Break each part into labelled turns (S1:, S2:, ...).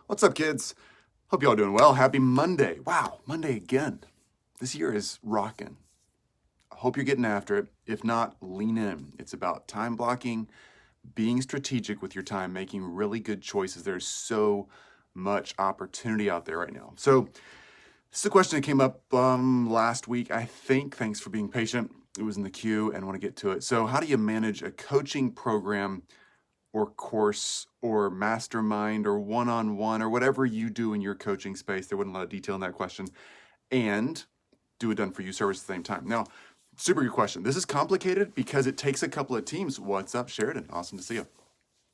S1: What's up, kids? Hope y'all doing well. Happy Monday. Wow, Monday again. This year is rocking. I hope you're getting after it. If not, lean in. It's about time blocking, being strategic with your time, making really good choices. There's so much opportunity out there right now. So this is a question that came up last week, I think. Thanks for being patient. It was in the queue and I want to get to it. So how do you manage a coaching program or course or mastermind or one-on-one or whatever you do in your coaching space? There wasn't a lot of detail in that question. And do a done-for-you service at the same time. Now, super good question. This is complicated because it takes a couple of teams. What's up, Sheridan? Awesome to see you.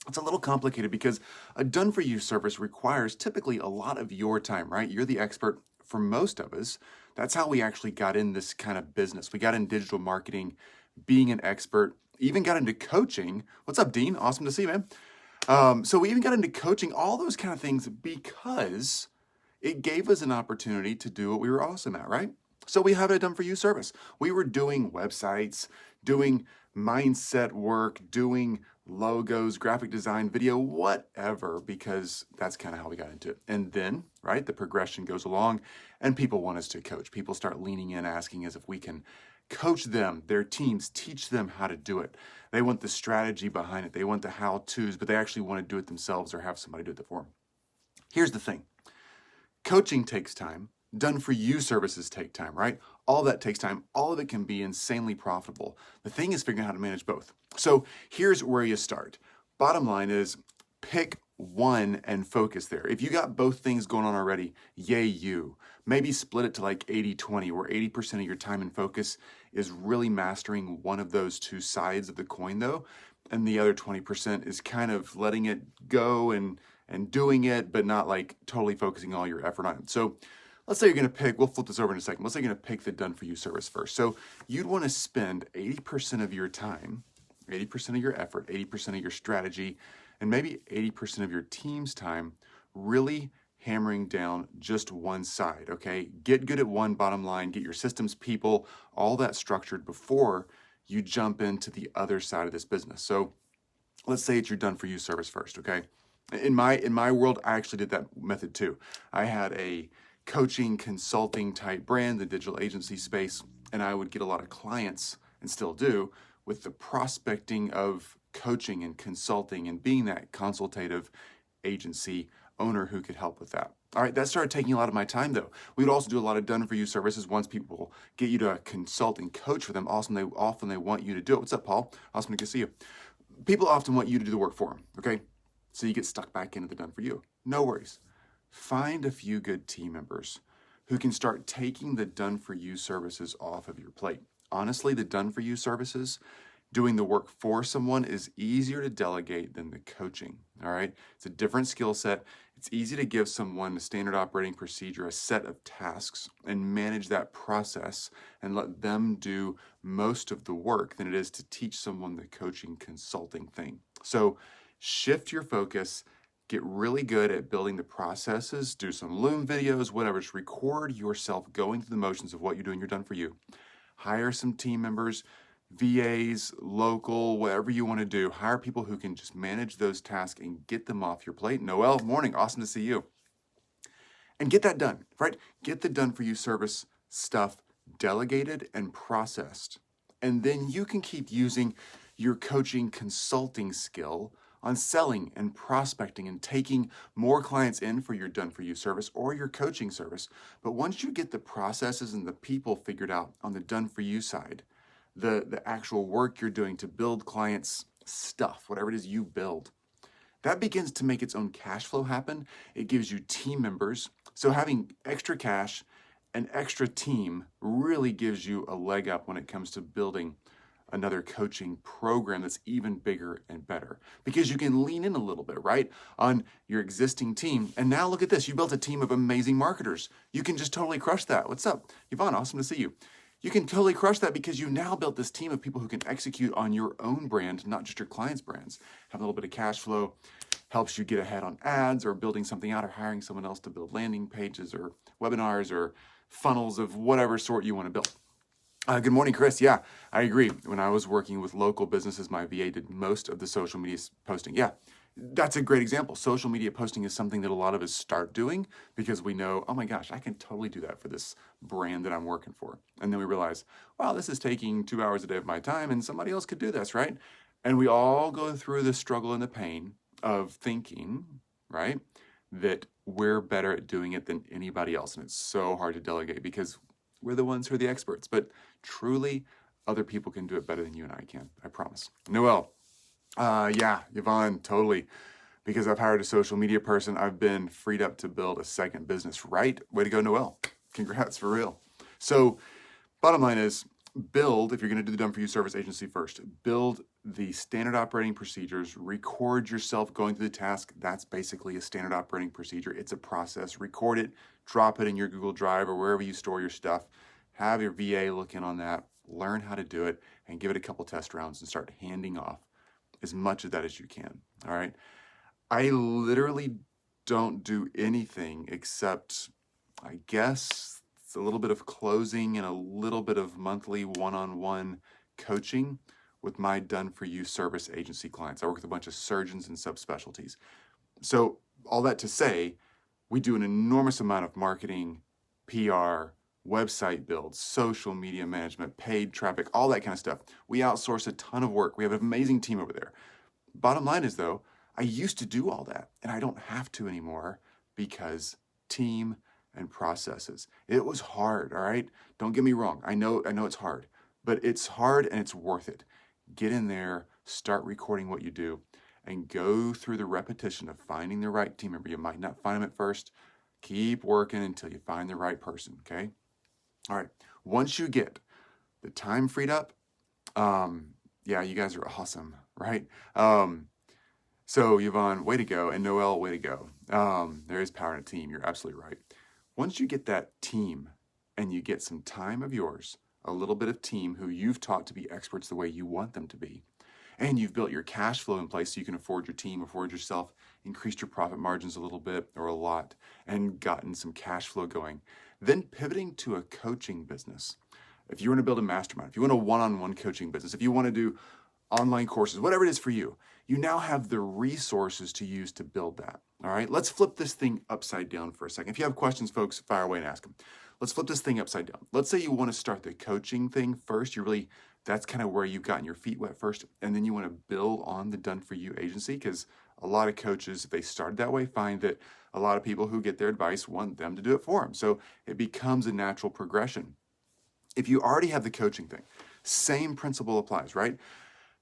S1: It's a little complicated because a done-for-you service requires typically a lot of your time, right? You're the expert for most of us. That's how we actually got in this kind of business. We got in digital marketing, being an expert, even got into coaching. What's up, Dean? Awesome to see you, man. So we even got into coaching, all those kind of things because it gave us an opportunity to do what we were awesome at, right? So we have a done-for-you service. We were doing websites, doing mindset work, doing logos, graphic design, video, whatever, because that's kind of how we got into it. And then, right, the progression goes along and people want us to coach. People start leaning in, asking us if we can coach them, their teams, teach them how to do it. They want the strategy behind it. They want the how-tos, but they actually want to do it themselves or have somebody do it for them. Here's the thing. Coaching takes time. Done-for-you services take time, right? All that takes time. All of it can be insanely profitable. The thing is figuring out how to manage both. So here's where you start. Bottom line is pick one and focus there. If you got both things going on already, yay you. Maybe split it to like 80-20, where 80% of your time and focus is really mastering one of those two sides of the coin though, and the other 20% is kind of letting it go and doing it, but not like totally focusing all your effort on it. So let's say you're going to pick, we'll flip this over in a second. Let's say you're going to pick the done-for-you service first. So you'd want to spend 80% of your time, 80% of your effort, 80% of your strategy, and maybe 80% of your team's time really hammering down just one side, okay? Get good at one, bottom line, get your systems, people, all that structured before you jump into the other side of this business. So let's say it's your done-for-you service first, okay? In my world, I actually did that method too. I had a coaching, consulting type brand, the digital agency space, and I would get a lot of clients, and still do, with the prospecting of coaching and consulting and being that consultative agency owner who could help with that. All right, that started taking a lot of my time though. We would also do a lot of done-for-you services once people get you to consult and coach for them. Often they want you to do it. What's up, Paul? Awesome to see you. People often want you to do the work for them, okay? So you get stuck back into the done-for-you. No worries. Find a few good team members who can start taking the done-for-you services off of your plate. Honestly, the done-for-you services, doing the work for someone, is easier to delegate than the coaching, all right? It's a different skill set. It's easy to give someone a standard operating procedure, a set of tasks, and manage that process and let them do most of the work than it is to teach someone the coaching consulting thing. So shift your focus. Get really good at building the processes, do some Loom videos, whatever. Just record yourself going through the motions of what you're doing. You're done for you. Hire some team members, VAs, local, whatever you want to do. Hire people who can just manage those tasks and get them off your plate. Noel, morning. Awesome to see you. And get that done, right? Get the done-for-you service stuff delegated and processed. And then you can keep using your coaching consulting skill on selling and prospecting and taking more clients in for your done-for-you service or your coaching service. But once you get the processes and the people figured out on the done-for-you side, the actual work you're doing to build clients' stuff, whatever it is you build, that begins to make its own cash flow happen. It gives you team members. So having extra cash and extra team really gives you a leg up when it comes to building another coaching program that's even bigger and better, because you can lean in a little bit, right, on your existing team. And now look at this. You built a team of amazing marketers. You can just totally crush that. What's up, Yvonne? Awesome to see you. You can totally crush that because you've now built this team of people who can execute on your own brand, not just your clients' brands. Have a little bit of cash flow, helps you get ahead on ads or building something out or hiring someone else to build landing pages or webinars or funnels of whatever sort you want to build. Good morning, Chris. Yeah, I agree. When I was working with local businesses, my VA did most of the social media posting. Yeah, That's a great example. Social media posting is something that a lot of us start doing because we know, oh my gosh, I can totally do that for this brand that I'm working for. And then we realize, wow, this is taking 2 hours a day of my time and somebody else could do this, right? And we all go through the struggle and the pain of thinking, right, that we're better at doing it than anybody else. And it's so hard to delegate because we're the ones who are the experts. But truly, other people can do it better than you and I can. I promise. Noel. Yeah, Yvonne, totally. Because I've hired a social media person, I've been freed up to build a second business, right? Way to go, Noel. Congrats, for real. So, bottom line is build, if you're going to do the done for you service agency first, build the standard operating procedures, record yourself going through the task. That's basically a standard operating procedure. It's a process. Record it, drop it in your Google Drive or wherever you store your stuff. Have your VA look in on that, learn how to do it, and give it a couple test rounds and start handing off as much of that as you can, all right? I literally don't do anything except, I guess, it's a little bit of closing and a little bit of monthly one-on-one coaching with my done-for-you service agency clients. I work with a bunch of surgeons and subspecialties. So all that to say, we do an enormous amount of marketing, PR, website builds, social media management, paid traffic, all that kind of stuff. We outsource a ton of work. We have an amazing team over there. Bottom line is though, I used to do all that and I don't have to anymore because team and processes. It was hard, all right? Don't get me wrong. I know it's hard, but it's hard and it's worth it. Get in there, start recording what you do and go through the repetition of finding the right team member. You might not find them at first. Keep working until you find the right person, okay? All right, once you get the time freed up, yeah, you guys are awesome, right? So Yvonne, way to go, and Noel, way to go. There is power in a team, you're absolutely right. Once you get that team and you get some time of yours, a little bit of team who you've taught to be experts the way you want them to be, and you've built your cash flow in place so you can afford your team, afford yourself, increased your profit margins a little bit or a lot, and gotten some cash flow going, then pivoting to a coaching business. If you want to build a mastermind, if you want a one-on-one coaching business, if you want to do online courses, whatever it is for you, you now have the resources to use to build that. All right, let's flip this thing upside down for a second. If you have questions, folks, fire away and ask them. Let's flip this thing upside down. Let's say you want to start the coaching thing first. That's kind of where you've gotten your feet wet first, and then you want to build on the done for you agency, because a lot of coaches, if they started that way, find that a lot of people who get their advice want them to do it for them. So it becomes a natural progression. If you already have the coaching thing, same principle applies, right?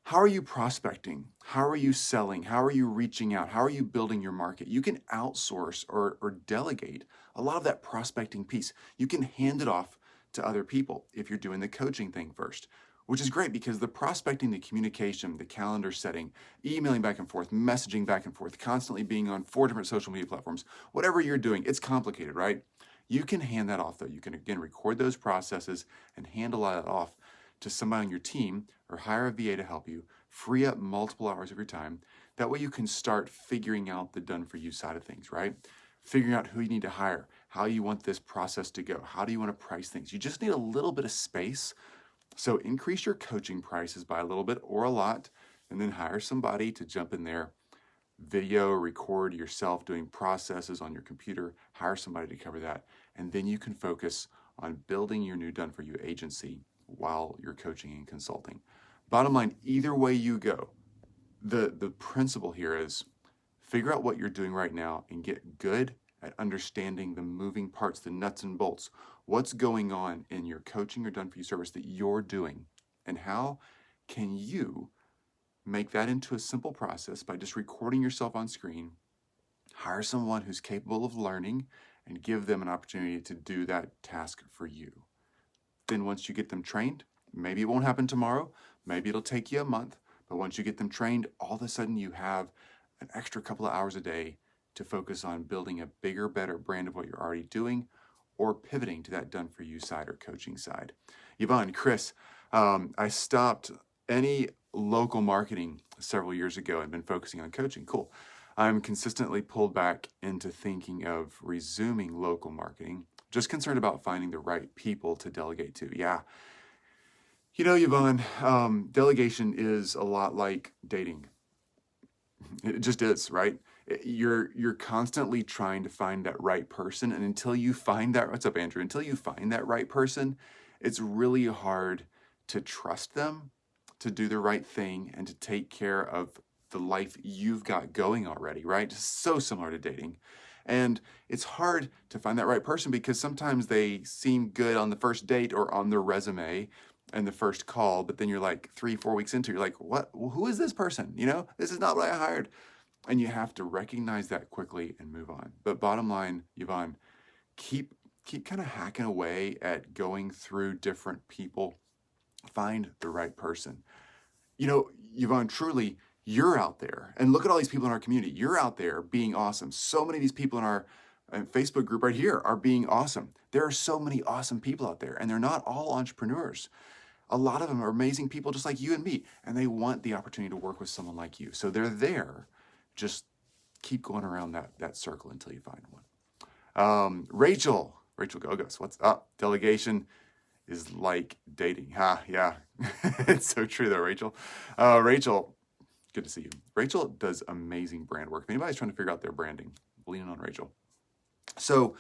S1: How are you prospecting? How are you selling? How are you reaching out? How are you building your market? You can outsource or delegate a lot of that prospecting piece. You can hand it off to other people if you're doing the coaching thing first, which is great because the prospecting, the communication, the calendar setting, emailing back and forth, messaging back and forth, constantly being on 4 different social media platforms, whatever you're doing, it's complicated, right? You can hand that off though. You can again record those processes and hand a lot of that off to somebody on your team or hire a VA to help you, free up multiple hours of your time. That way you can start figuring out the done for you side of things, right? Figuring out who you need to hire, how you want this process to go, how do you want to price things. You just need a little bit of space. So increase your coaching prices by a little bit or a lot, and then hire somebody to jump in there, video, record yourself doing processes on your computer, hire somebody to cover that, and then you can focus on building your new done for you agency while you're coaching and consulting. Bottom line, either way you go, the principle here is figure out what you're doing right now and get good at understanding the moving parts, the nuts and bolts. What's going on in your coaching or done for you service that you're doing, and how can you make that into a simple process by just recording yourself on screen, hire someone who's capable of learning, and give them an opportunity to do that task for you. Then once you get them trained, maybe it won't happen tomorrow, maybe it'll take you a month, but once you get them trained, all of a sudden you have an extra couple of hours a day to focus on building a bigger, better brand of what you're already doing, or pivoting to that done for you side or coaching side. Yvonne, Chris, I stopped any local marketing several years ago and been focusing on coaching. Cool. I'm consistently pulled back into thinking of resuming local marketing, just concerned about finding the right people to delegate to. Yeah. You know, Yvonne, delegation is a lot like dating. It just is, right? You're constantly trying to find that right person, and until you find that, what's up, Andrew? Until you find that right person, it's really hard to trust them to do the right thing and to take care of the life you've got going already, right? So similar to dating. And it's hard to find that right person because sometimes they seem good on the first date or on their resume and the first call, but then you're like 3-4 weeks into, you're like, what? Who is this person? This is not what I hired. And you have to recognize that quickly and move on. But bottom line, Yvonne, keep kind of hacking away at going through different people. Find the right person. Yvonne, truly, you're out there. And look at all these people in our community. You're out there being awesome. So many of these people in our Facebook group right here are being awesome. There are so many awesome people out there, and they're not all entrepreneurs. A lot of them are amazing people just like you and me, and they want the opportunity to work with someone like you. So they're there. Just keep going around that circle until you find one. Rachel Gogos, what's up? Delegation is like dating. Yeah. It's so true though, Rachel. Rachel, good to see you. Rachel does amazing brand work. If anybody's trying to figure out their branding, lean on Rachel. So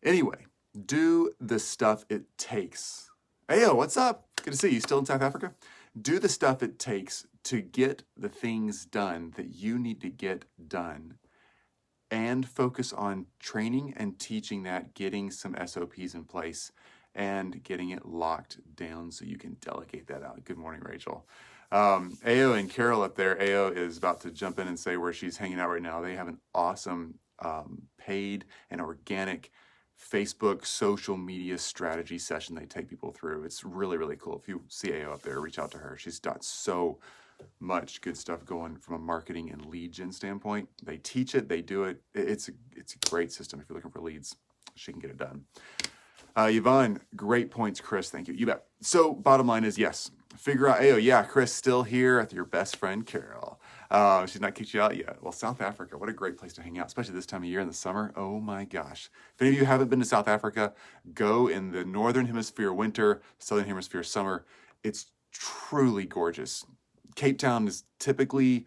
S1: anyway, do the stuff it takes. Ayo, what's up? Good to see you. Still in South Africa? Do the stuff it takes to get the things done that you need to get done, and focus on training and teaching that, getting some SOPs in place, and getting it locked down so you can delegate that out. Good morning, Rachel. Ao and Carol up there. Ao is about to jump in and say where she's hanging out right now. They have an awesome paid and organic Facebook social media strategy session they take people through. It's really, really cool. If you see Ao up there, reach out to her. She's got so much good stuff going from a marketing and lead gen standpoint. They teach it, they do it. It's a great system. If you're looking for leads, she can get it done. Yvonne, great points, Chris. Thank you. You bet. So bottom line is yes. Figure out, yeah, Chris, still here with your best friend, Carol. She's not kicked you out yet. Well, South Africa, what a great place to hang out, especially this time of year in the summer. Oh my gosh. If any of you haven't been to South Africa, go in the Northern Hemisphere winter, Southern Hemisphere summer. It's truly gorgeous. Cape Town is typically,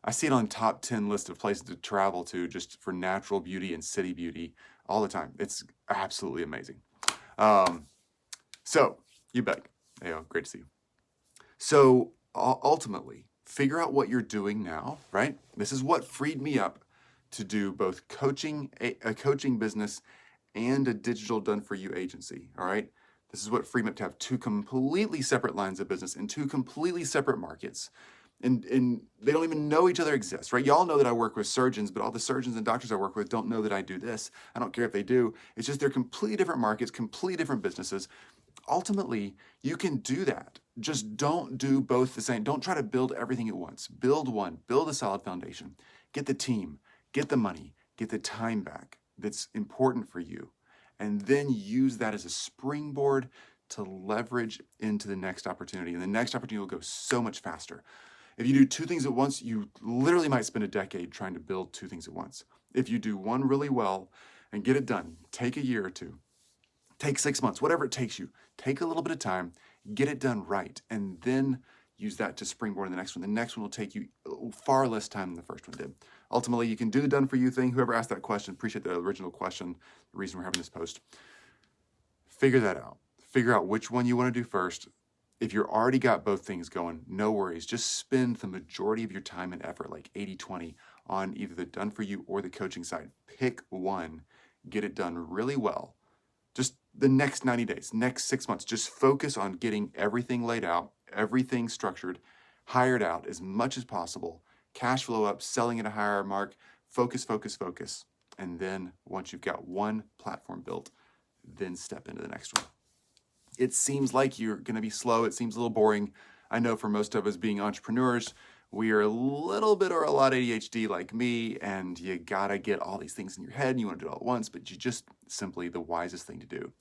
S1: I see it on top 10 list of places to travel to just for natural beauty and city beauty all the time. It's absolutely amazing. So you bet. Great to see you. So ultimately, figure out what you're doing now, right? This is what freed me up to do both coaching, a coaching business, and a digital done-for-you agency, all right? This is what freed me up to have two completely separate lines of business in two completely separate markets. And they don't even know each other exists, right? Y'all know that I work with surgeons, but all the surgeons and doctors I work with don't know that I do this. I don't care if they do. It's just they're completely different markets, completely different businesses. Ultimately, you can do that. Just don't do both the same. Don't try to build everything at once. Build one, build a solid foundation. Get the team, get the money, get the time back that's important for you. And then use that as a springboard to leverage into the next opportunity. And the next opportunity will go so much faster. If you do two things at once, you literally might spend a decade trying to build two things at once. If you do one really well and get it done, take a year or two, take 6 months, whatever it takes you, take a little bit of time, get it done right, and then use that to springboard to the next one. The next one will take you far less time than the first one did. Ultimately, you can do the done for you thing. Whoever asked that question, appreciate the original question, the reason we're having this post. Figure that out. Figure out which one you want to do first. If you're already got both things going, no worries. Just spend the majority of your time and effort, like 80-20, on either the done for you or the coaching side. Pick one, get it done really well. Just the next 90 days, next 6 months, just focus on getting everything laid out, everything structured, hired out as much as possible, cash flow up, selling at a higher mark, focus. And then once you've got one platform built, then step into the next one. It seems like you're going to be slow. It seems a little boring. I know for most of us being entrepreneurs, we are a little bit or a lot ADHD like me, and you got to get all these things in your head and you want to do it all at once, but you just simply, the wisest thing to do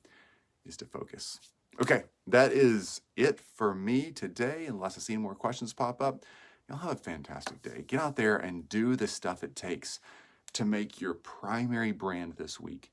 S1: is to focus. Okay, that is it for me today. Unless I see any more questions pop up, you'll have a fantastic day. Get out there and do the stuff it takes to make your primary brand this week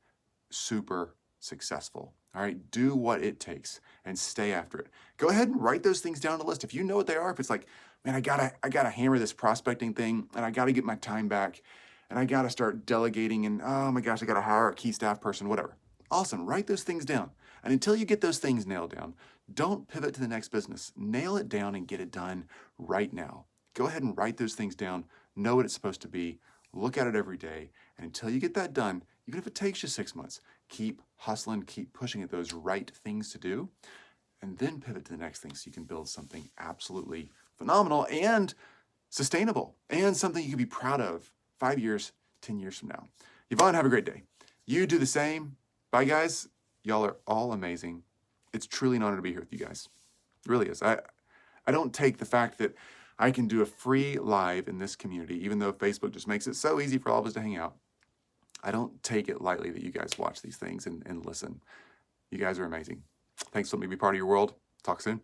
S1: super successful. All right, do what it takes and stay after it. Go ahead and write those things down on a list. If you know what they are, if it's like, man, I gotta hammer this prospecting thing, and I gotta get my time back, and I gotta start delegating, and oh my gosh, I gotta hire a key staff person, whatever. Awesome, write those things down. And until you get those things nailed down, don't pivot to the next business. Nail it down and get it done right now. Go ahead and write those things down, know what it's supposed to be, look at it every day, and until you get that done, even if it takes you 6 months, keep hustling, keep pushing at those right things to do, and then pivot to the next thing so you can build something absolutely phenomenal and sustainable and something you can be proud of 5 years, 10 years from now. Yvonne, have a great day. You do the same. Bye, guys. Y'all are all amazing. It's truly an honor to be here with you guys. It really is. I don't take the fact that I can do a free live in this community, even though Facebook just makes it so easy for all of us to hang out. I don't take it lightly that you guys watch these things and listen. You guys are amazing. Thanks for letting me be part of your world. Talk soon.